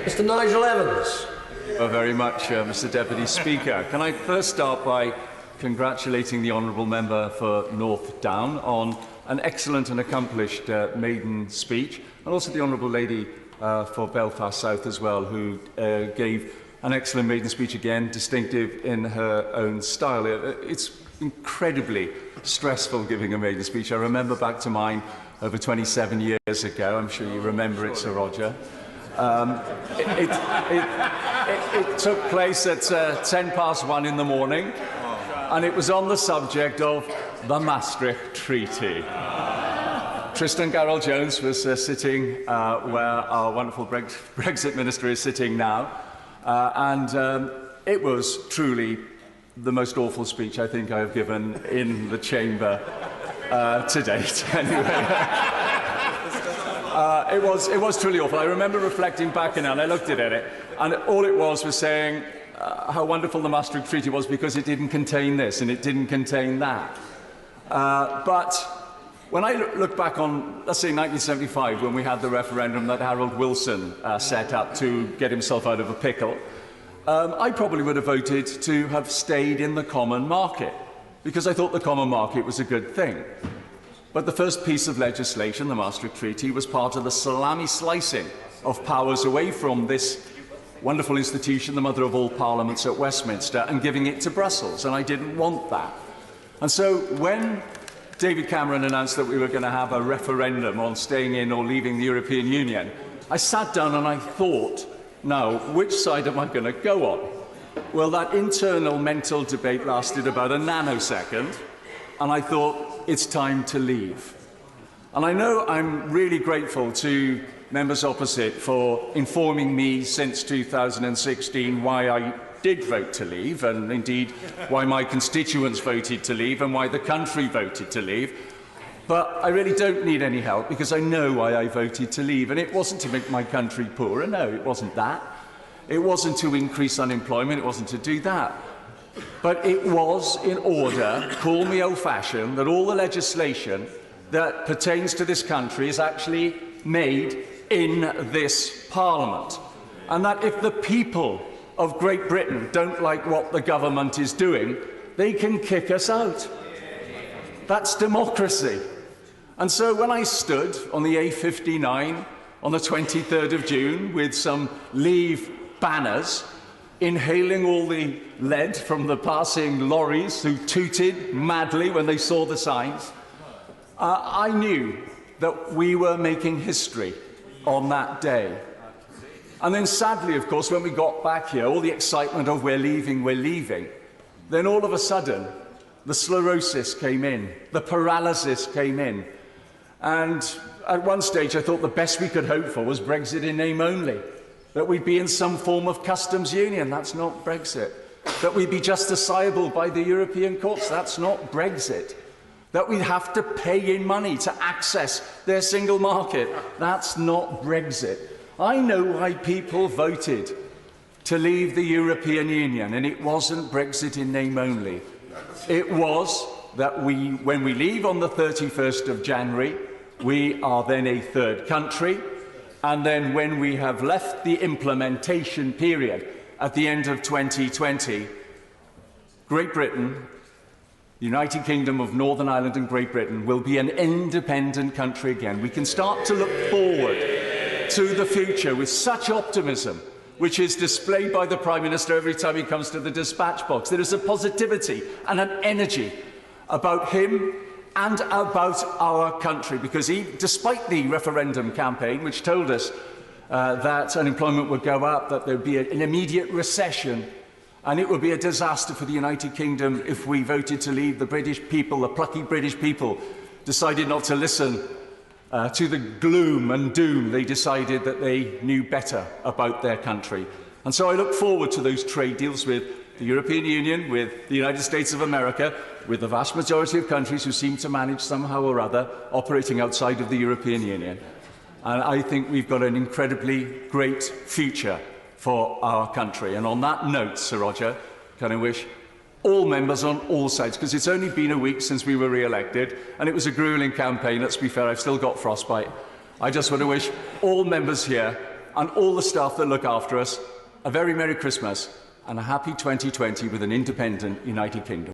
Mr. Nigel Evans. Very much, Mr. Deputy Speaker. Can I first start by congratulating the Honourable Member for North Down on an excellent and accomplished maiden speech, and also the Honourable Lady for Belfast South as well, who gave an excellent maiden speech again, distinctive in her own style. It's incredibly stressful giving a maiden speech. I remember back to mine over 27 years ago. I'm sure you remember it, Sir Roger. It took place at 1:10 in the morning, and it was on the subject of the Maastricht Treaty. Tristan Garrell-Jones was sitting where our wonderful Brexit Minister is sitting now, and it was truly the most awful speech I think I have given in the chamber to date. Anyway. It was truly awful. I remember reflecting back on it, and I looked at it, and all it was saying how wonderful the Maastricht Treaty was because it didn't contain this and it didn't contain that. But when I look back on, let's say, 1975, when we had the referendum that Harold Wilson set up to get himself out of a pickle, I probably would have voted to have stayed in the common market because I thought the common market was a good thing. But the first piece of legislation, the Maastricht Treaty, was part of the salami slicing of powers away from this wonderful institution, the mother of all parliaments at Westminster, and giving it to Brussels, and I didn't want that. And so when David Cameron announced that we were going to have a referendum on staying in or leaving the European Union, I sat down and I thought, now, which side am I going to go on? Well, that internal mental debate lasted about a nanosecond, and I thought, it's time to leave. And I know I'm really grateful to members opposite for informing me since 2016 why I did vote to leave, and indeed why my constituents voted to leave and why the country voted to leave. But I really don't need any help because I know why I voted to leave. And it wasn't to make my country poorer. No, it wasn't that. It wasn't to increase unemployment. It wasn't to do that. But it was in order, call me old-fashioned, that all the legislation that pertains to this country is actually made in this Parliament. And that if the people of Great Britain don't like what the government is doing, they can kick us out. That's democracy. And so when I stood on the A59 on the 23rd of June with some Leave banners, inhaling all the lead from the passing lorries who tooted madly when they saw the signs, I knew that we were making history on that day. And then sadly, of course, when we got back here, all the excitement of we're leaving, then all of a sudden, the sclerosis came in, the paralysis came in. And at one stage, I thought the best we could hope for was Brexit in name only. That we'd be in some form of customs union, that's not Brexit. That we'd be justiciable by the European courts, that's not Brexit. That we'd have to pay in money to access their single market, that's not Brexit. I know why people voted to leave the European Union, and it wasn't Brexit in name only. It was that when we leave on the 31st of January, we are then a third country. And then when we have left the implementation period at the end of 2020, Great Britain, the United Kingdom of Northern Ireland and Great Britain, will be an independent country again. We can start to look forward to the future with such optimism, which is displayed by the Prime Minister every time he comes to the dispatch box. There is a positivity and an energy about him and about our country, because despite the referendum campaign, which told us that unemployment would go up, that there would be an immediate recession, and it would be a disaster for the United Kingdom if we voted to leave, the British people, the plucky British people, decided not to listen to the gloom and doom. They decided that they knew better about their country. And so I look forward to those trade deals with the European Union, with the United States of America, with the vast majority of countries who seem to manage somehow or other operating outside of the European Union. And I think we've got an incredibly great future for our country. And on that note, Sir Roger, can I wish all members on all sides, because it's only been a week since we were re-elected, and it was a gruelling campaign. Let's be fair, I've still got frostbite. I just want to wish all members here and all the staff that look after us a very Merry Christmas and a happy 2020 with an independent United Kingdom.